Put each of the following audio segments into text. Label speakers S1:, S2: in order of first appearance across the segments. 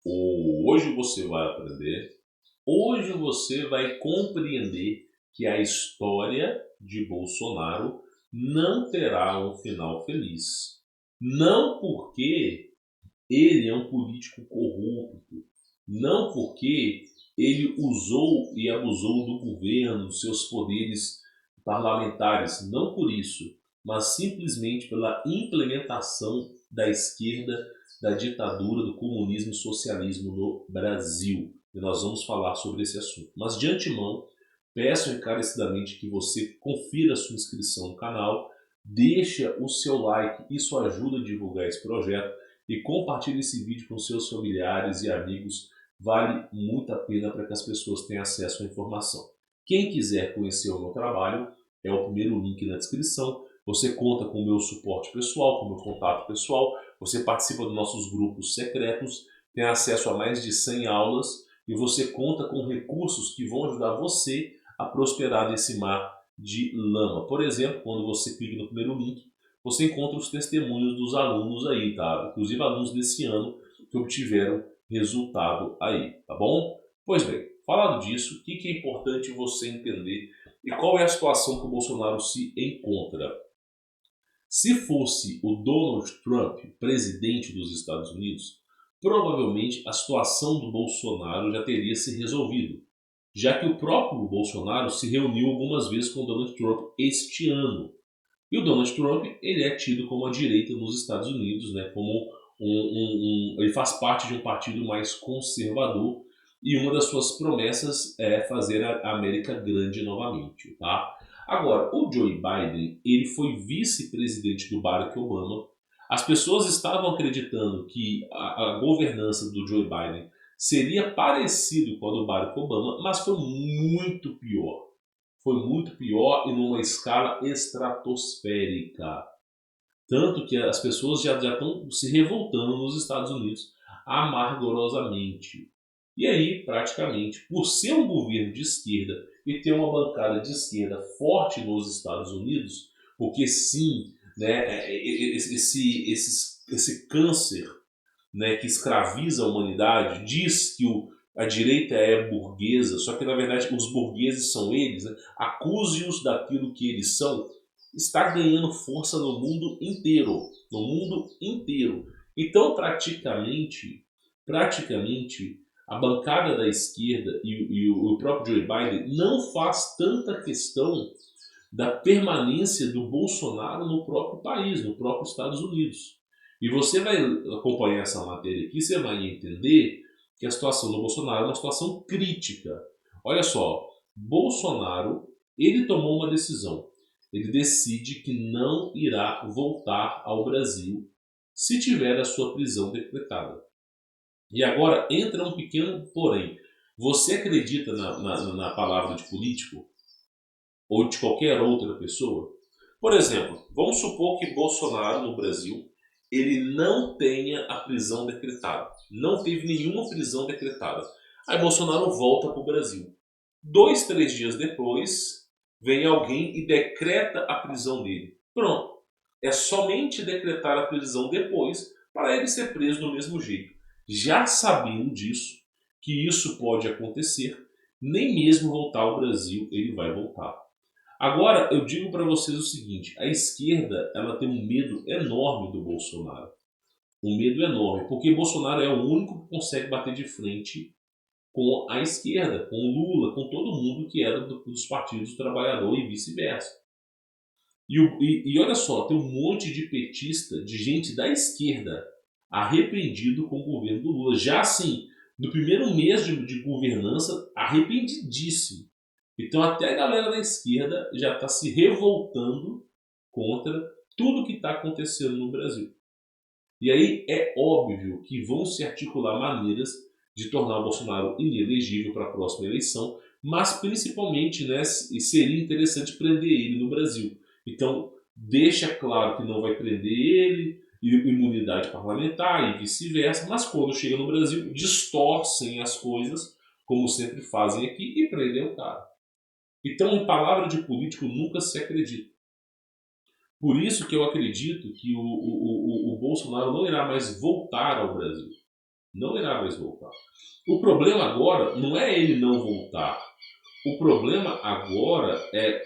S1: Hoje você vai aprender, hoje você vai compreender que a história de Bolsonaro não terá um final feliz. Não porque ele é um político corrupto, não porque ele usou e abusou do governo, dos seus poderes parlamentares, não por isso, mas simplesmente pela implementação da esquerda, da ditadura, do comunismo e socialismo no Brasil. E nós vamos falar sobre esse assunto. Mas de antemão, peço encarecidamente que você confira a sua inscrição no canal, deixa o seu like, isso ajuda a divulgar esse projeto, e compartilhe esse vídeo com seus familiares e amigos. Vale muito a pena para que as pessoas tenham acesso à informação. Quem quiser conhecer o meu trabalho, é o primeiro link na descrição. Você conta com o meu suporte pessoal, com o meu contato pessoal, você participa dos nossos grupos secretos, tem acesso a mais de 100 aulas e você conta com recursos que vão ajudar você a prosperar nesse mar de lama. Por exemplo, quando você clica no primeiro link, você encontra os testemunhos dos alunos aí, tá? Inclusive alunos desse ano que obtiveram resultado aí, tá bom? Pois bem, falado disso, o que é importante você entender e qual é a situação que o Bolsonaro se encontra? Se fosse o Donald Trump presidente dos Estados Unidos, provavelmente a situação do Bolsonaro já teria se resolvido, já que o próprio Bolsonaro se reuniu algumas vezes com o Donald Trump este ano. E o Donald Trump, ele é tido como a direita nos Estados Unidos, né? Como ele faz parte de um partido mais conservador e uma das suas promessas é fazer a América grande novamente, tá? Agora, o Joe Biden, ele foi vice-presidente do Barack Obama. As pessoas estavam acreditando que a governança do Joe Biden seria parecido com a do Barack Obama, mas foi muito pior. Foi muito pior e numa escala estratosférica. Tanto que as pessoas já estão se revoltando nos Estados Unidos amargorosamente. E aí, praticamente, por ser um governo de esquerda e ter uma bancada de esquerda forte nos Estados Unidos, porque sim, né, esse câncer, né, que escraviza a humanidade, diz que a direita é burguesa, só que na verdade os burgueses são eles, né? Acuse-os daquilo que eles são, está ganhando força no mundo inteiro, no mundo inteiro. Então praticamente a bancada da esquerda e o próprio Joe Biden não faz tanta questão da permanência do Bolsonaro no próprio país, no próprio Estados Unidos. E você vai acompanhar essa matéria aqui, você vai entender que a situação do Bolsonaro é uma situação crítica. Olha só, Bolsonaro, ele tomou uma decisão. Ele decide que não irá voltar ao Brasil se tiver a sua prisão decretada. E agora entra um pequeno porém. Você acredita na palavra de político? Ou de qualquer outra pessoa? Por exemplo, vamos supor que Bolsonaro no Brasil ele não tenha a prisão decretada. Não teve nenhuma prisão decretada. Aí Bolsonaro volta para o Brasil. 2, 3 dias depois, vem alguém e decreta a prisão dele. Pronto. É somente decretar a prisão depois para ele ser preso do mesmo jeito. Já sabendo disso, que isso pode acontecer, nem mesmo voltar ao Brasil ele vai voltar. Agora, eu digo para vocês o seguinte, a esquerda ela tem um medo enorme do Bolsonaro. Um medo enorme, porque Bolsonaro é o único que consegue bater de frente com a esquerda, com o Lula, com todo mundo que era dos partidos do trabalhador e vice-versa. E olha só, tem um monte de petista, de gente da esquerda, arrependido com o governo do Lula. Já assim, no primeiro mês de governança, arrependidíssimo. Então até a galera da esquerda já está se revoltando contra tudo que está acontecendo no Brasil. E aí é óbvio que vão se articular maneiras de tornar o Bolsonaro inelegível para a próxima eleição, mas principalmente, né, seria interessante prender ele no Brasil. Então deixa claro que não vai prender ele, imunidade parlamentar e vice-versa, mas quando chega no Brasil distorcem as coisas, como sempre fazem aqui, e prendem o cara. Então, em palavra de político, nunca se acredita. Por isso que eu acredito que o Bolsonaro não irá mais voltar ao Brasil. Não irá mais voltar. O problema agora não é ele não voltar. O problema agora é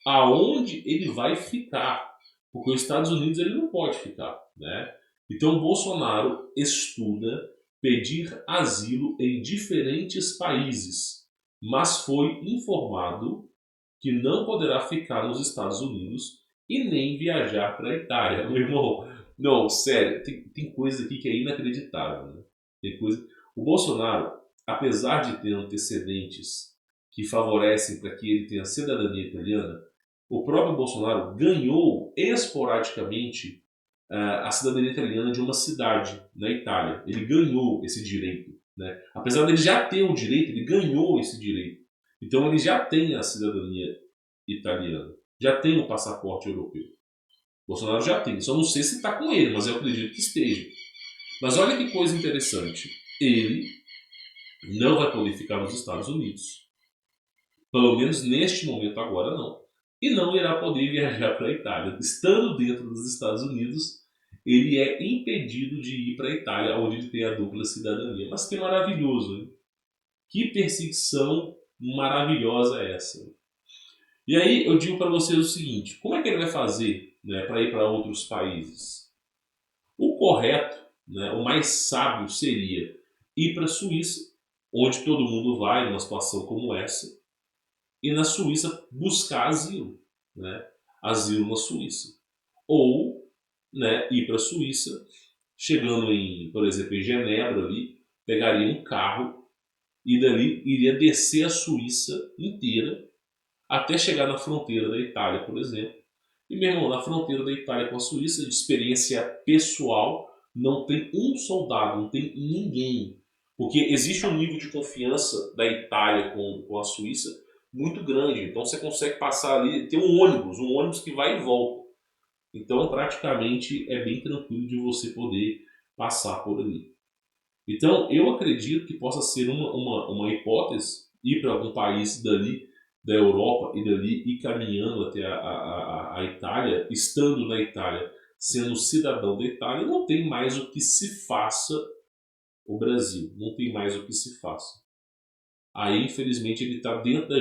S1: aonde ele vai ficar. Porque os Estados Unidos ele não pode ficar, né? Então o Bolsonaro estuda pedir asilo em diferentes países, mas foi informado que não poderá ficar nos Estados Unidos e nem viajar para a Itália. Meu irmão, não, sério, tem coisa aqui que é inacreditável, né? Tem coisa. O Bolsonaro, apesar de ter antecedentes que favorecem para que ele tenha cidadania italiana, o próprio Bolsonaro ganhou esporadicamente a cidadania italiana de uma cidade na Itália. Ele ganhou esse direito, né? Apesar dele já ter o direito, ele ganhou esse direito. Então ele já tem a cidadania italiana, já tem o passaporte europeu. Bolsonaro já tem, só não sei se está com ele, mas eu acredito que esteja. Mas olha que coisa interessante, ele não vai poder ficar nos Estados Unidos, pelo menos neste momento agora não, e não irá poder viajar para a Itália. Estando dentro dos Estados Unidos, ele é impedido de ir para a Itália, onde ele tem a dupla cidadania. Mas que maravilhoso, hein? Que perseguição maravilhosa é essa? E aí eu digo para vocês o seguinte, como é que ele vai fazer, né, para ir para outros países? O correto, né, o mais sábio seria ir para a Suíça, onde todo mundo vai numa situação como essa, e na Suíça buscar asilo, né? Asilo na Suíça. Ou, né, ir para a Suíça, chegando em, por exemplo, em Genebra ali, pegaria um carro e dali iria descer a Suíça inteira até chegar na fronteira da Itália, por exemplo. E, meu irmão, na fronteira da Itália com a Suíça, de experiência pessoal, não tem um soldado, não tem ninguém. Porque existe um nível de confiança da Itália com a Suíça muito grande. Então você consegue passar ali, tem um ônibus que vai e volta. Então praticamente é bem tranquilo de você poder passar por ali. Então eu acredito que possa ser uma hipótese ir para algum país dali da Europa e dali ir caminhando até a Itália, estando na Itália, sendo cidadão da Itália, não tem mais o que se faça o Brasil, não tem mais o que se faça. Aí, infelizmente, ele está dentro da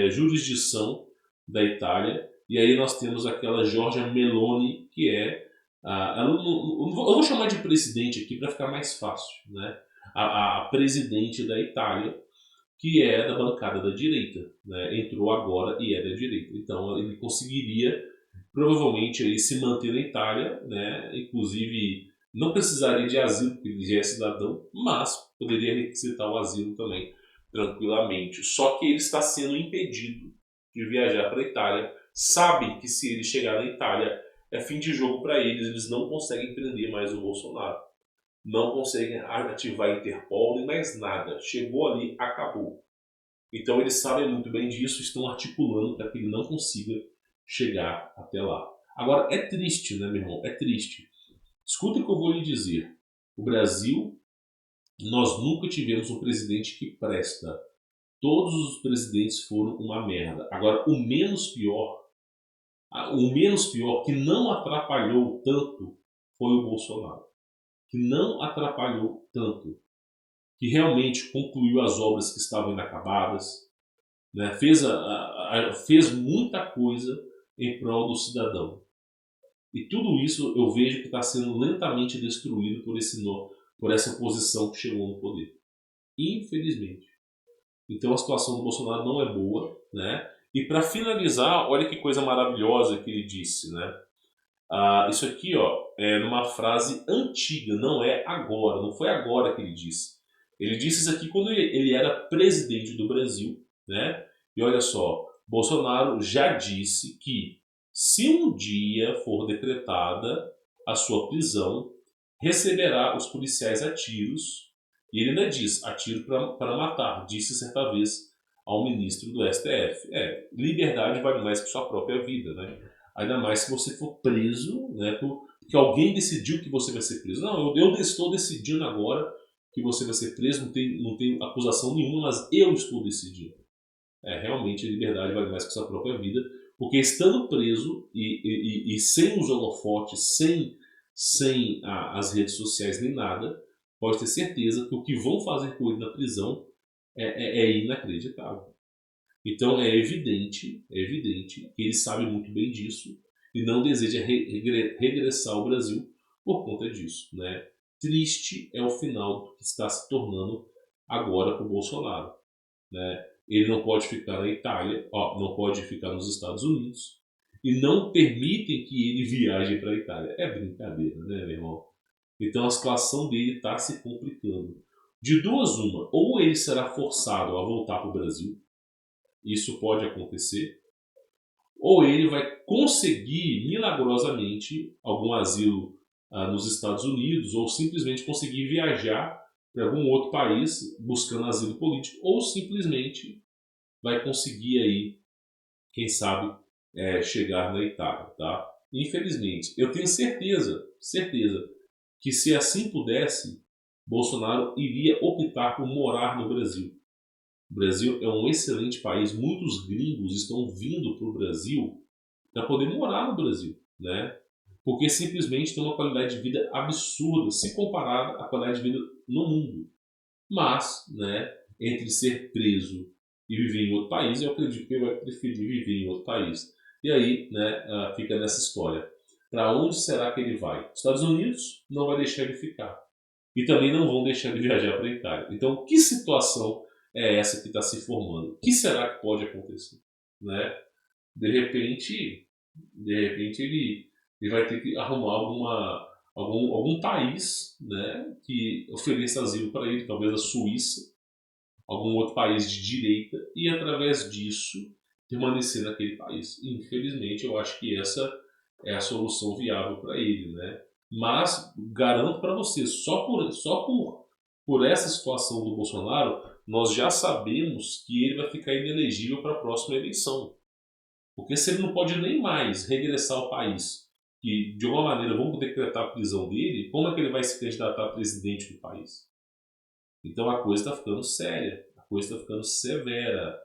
S1: jurisdição da Itália, e aí nós temos aquela Giorgia Meloni, que é, eu vou chamar de presidente aqui para ficar mais fácil, né? A presidente da Itália, que é da bancada da direita, né? Entrou agora e é da direita. Então ele conseguiria provavelmente aí se manter na Itália, né? Inclusive não precisaria de asilo porque ele já é cidadão, mas poderia requisitar o asilo também tranquilamente. Só que ele está sendo impedido de viajar para a Itália. Sabem que se ele chegar na Itália é fim de jogo para eles, eles não conseguem prender mais o Bolsonaro. Não conseguem ativar a Interpol nem mais nada. Chegou ali, acabou. Então eles sabem muito bem disso, estão articulando para que ele não consiga chegar até lá. Agora é triste, né, meu irmão? É triste. Escuta o que eu vou lhe dizer. O Brasil, nós nunca tivemos um presidente que presta. Todos os presidentes foram uma merda. Agora, o menos pior que não atrapalhou tanto foi o Bolsonaro. Que não atrapalhou tanto, que realmente concluiu as obras que estavam inacabadas, né? Fez muita coisa em prol do cidadão. E tudo isso eu vejo que está sendo lentamente destruído por essa oposição que chegou no poder. Infelizmente. Então a situação do Bolsonaro não é boa, né? E para finalizar, olha que coisa maravilhosa que ele disse, né? Isso aqui, ó, é numa frase antiga, não é agora, não foi agora que ele disse. Ele disse isso aqui quando ele era presidente do Brasil, né? E olha só, Bolsonaro já disse que se um dia for decretada a sua prisão, receberá os policiais a tiros, e ele ainda diz, a tiro para matar, disse certa vez ao ministro do STF. Liberdade vale mais que sua própria vida, né? Ainda mais se você for preso, né, porque alguém decidiu que você vai ser preso. Não, eu estou decidindo agora que você vai ser preso, não tem acusação nenhuma, mas eu estou decidindo. Realmente a liberdade vale mais que sua própria vida, porque estando preso e sem os holofotes, sem as redes sociais nem nada, pode ter certeza que o que vão fazer com ele na prisão é inacreditável. Então é evidente que ele sabe muito bem disso e não deseja regressar ao Brasil por conta disso, né? Triste é o final do que está se tornando agora para o Bolsonaro, né? Ele não pode ficar na Itália, não pode ficar nos Estados Unidos e não permitem que ele viaje para a Itália. É brincadeira, né, meu irmão? Então a situação dele está se complicando. De duas uma, ou ele será forçado a voltar para o Brasil, isso pode acontecer, ou ele vai conseguir milagrosamente algum asilo nos Estados Unidos, ou simplesmente conseguir viajar para algum outro país buscando asilo político, ou simplesmente vai conseguir aí, quem sabe, chegar na Itália, tá? Infelizmente, eu tenho certeza que se assim pudesse, Bolsonaro iria optar por morar no Brasil. O Brasil é um excelente país, muitos gringos estão vindo para o Brasil para poder morar no Brasil, né? Porque simplesmente tem uma qualidade de vida absurda se comparada à qualidade de vida no mundo. Mas, né, entre ser preso e viver em outro país, eu acredito que ele vai preferir viver em outro país. E aí, né, fica nessa história. Para onde será que ele vai? Estados Unidos não vai deixar ele ficar. E também não vão deixar ele viajar para a Itália. Então, que situação é essa que está se formando? O que será que pode acontecer? Né? De repente ele vai ter que arrumar algum país, né, que ofereça asilo para ele, talvez a Suíça, algum outro país de direita, e através disso permanecer naquele país. Infelizmente, eu acho que essa é a solução viável para ele, né? Mas garanto para você, só por essa situação do Bolsonaro, nós já sabemos que ele vai ficar inelegível para a próxima eleição. Porque se ele não pode nem mais regressar ao país, que de alguma maneira vão decretar a prisão dele, como é que ele vai se candidatar a presidente do país? Então a coisa está ficando séria, a coisa está ficando severa.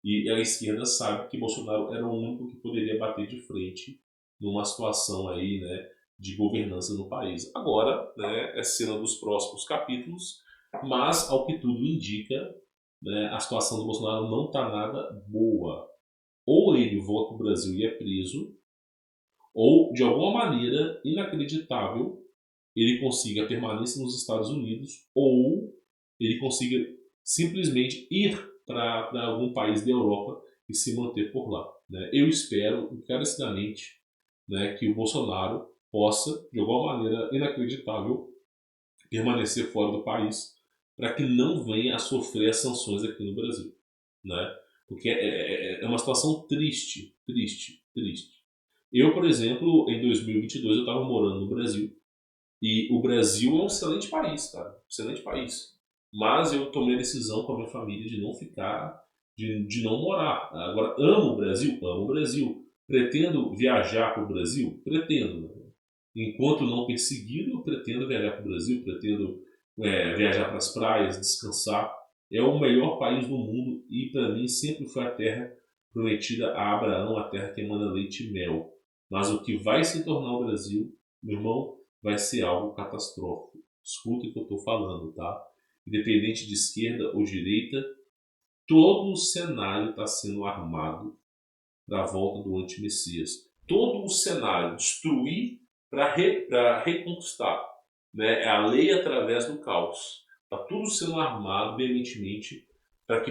S1: E a esquerda sabe que Bolsonaro era o único que poderia bater de frente numa situação aí, né, de governança no país. Agora, né, é cena dos próximos capítulos, mas ao que tudo indica, né, a situação do Bolsonaro não está nada boa. Ou ele volta para o Brasil e é preso, ou de alguma maneira inacreditável ele consiga permanência nos Estados Unidos, ou ele consiga simplesmente ir para algum país da Europa e se manter por lá, né? Eu espero encarecidamente, né, que o Bolsonaro possa, de alguma maneira inacreditável, permanecer fora do país para que não venha a sofrer as sanções aqui no Brasil, né? Porque é uma situação triste. Eu, por exemplo, em 2022 eu estava morando no Brasil e o Brasil é um excelente país, cara, excelente país. Mas eu tomei a decisão com a minha família de não ficar, de não morar. Agora, amo o Brasil? Amo o Brasil. Pretendo viajar para o Brasil? Pretendo. Né? Enquanto não perseguido, eu pretendo viajar para o Brasil, pretendo viajar para as praias, descansar. É o melhor país do mundo e para mim sempre foi a terra prometida a Abraão, a terra que emana leite e mel. Mas o que vai se tornar o Brasil, meu irmão, vai ser algo catastrófico. Escuta o que eu estou falando, tá? Independente de esquerda ou direita, todo o cenário está sendo armado para a volta do anti-Messias. Todo o cenário, destruir para reconquistar. Né? É a lei através do caos. Está tudo sendo armado veementemente para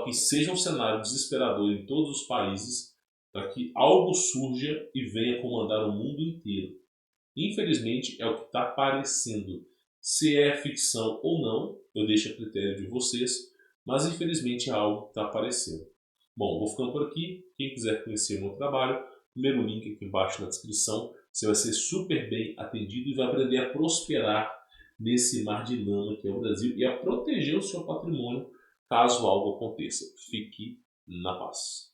S1: que seja um cenário desesperador em todos os países, para que algo surja e venha comandar o mundo inteiro. Infelizmente, é o que está aparecendo. Se é ficção ou não, eu deixo a critério de vocês, mas infelizmente é algo que está aparecendo. Bom, vou ficando por aqui. Quem quiser conhecer o meu trabalho, primeiro link aqui embaixo na descrição. Você vai ser super bem atendido e vai aprender a prosperar nesse mar de lama que é o Brasil e a proteger o seu patrimônio caso algo aconteça. Fique na paz.